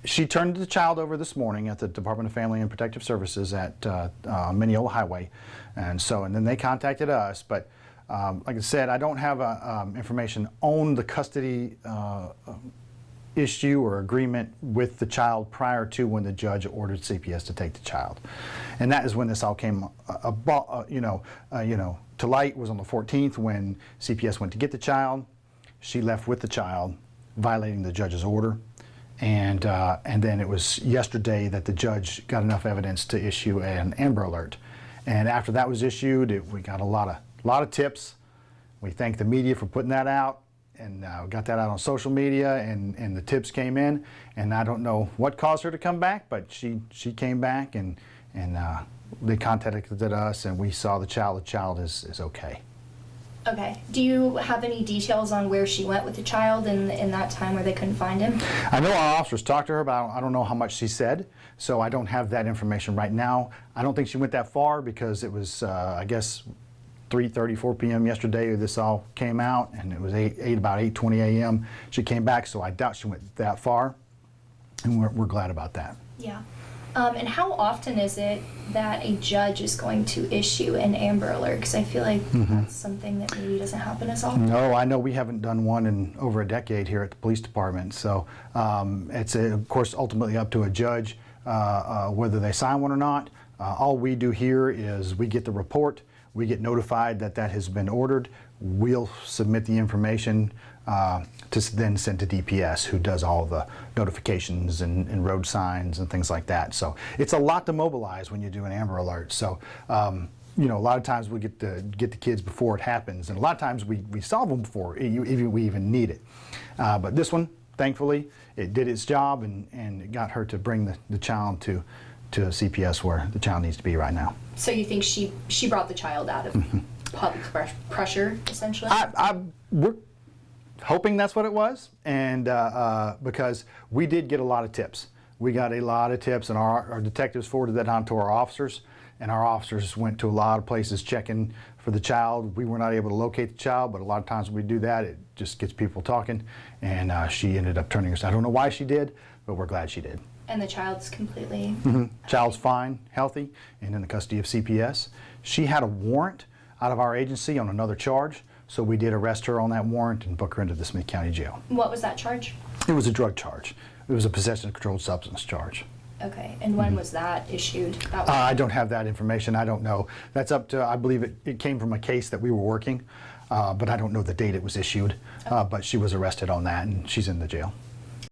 She turned the child over this morning at the Department of Family and Protective Services at Mineola Highway, and then they contacted us. But like I said, I don't have information on the custody issue or agreement with the child prior to when the judge ordered CPS to take the child, and that is when this all came to light. Was on the 14th when CPS went to get the child. She left with the child, violating the judge's order, and then it was yesterday that the judge got enough evidence to issue an Amber Alert, and after that was issued, we got a lot of tips. We thank the media for putting that out. And got that out on social media, and the tips came in, and I don't know what caused her to come back, but she came back, and they contacted us, and we saw the child. The child is okay. Okay. Do you have any details on where she went with the child in that time where they couldn't find him? I know our officers talked to her, but I don't know how much she said, so I don't have that information right now. I don't think she went that far because it was, I guess, 3:30, 4 p.m. yesterday this all came out, and it was about 8:20 a.m. she came back, so I doubt she went that far, and we're glad about that. Yeah. And how often is it that a judge is going to issue an Amber Alert? Because I feel like that's something that maybe doesn't happen as often. No, I know we haven't done one in over a decade here at the police department, so it's of course ultimately up to a judge whether they sign one or not. All we do here is we get the report. We get notified that that has been ordered. We'll submit the information to then send to DPS, who does all the notifications and road signs and things like that. So it's a lot to mobilize when you do an Amber Alert. So a lot of times we get the kids before it happens, and a lot of times we solve them before we even need it. But this one, thankfully, it did its job, and it got her to bring the child to CPS where the child needs to be right now. So you think she brought the child out of public pressure, essentially? We're hoping that's what it was, and because we did get a lot of tips. We got a lot of tips, and our detectives forwarded that on to our officers, and our officers went to a lot of places checking for the child. We were not able to locate the child, but a lot of times when we do that, it just gets people talking, and she ended up turning us. I don't know why she did, but we're glad she did. And the child's completely... Child's fine, healthy, and in the custody of CPS. She had a warrant out of our agency on another charge, so we did arrest her on that warrant and book her into the Smith County Jail. What was that charge? It was a drug charge. It was a possession of controlled substance charge. Okay, and when was that issued? I don't have that information. I don't know. That's up to, I believe it came from a case that we were working, but I don't know the date it was issued. Okay. But she was arrested on that, and she's in the jail.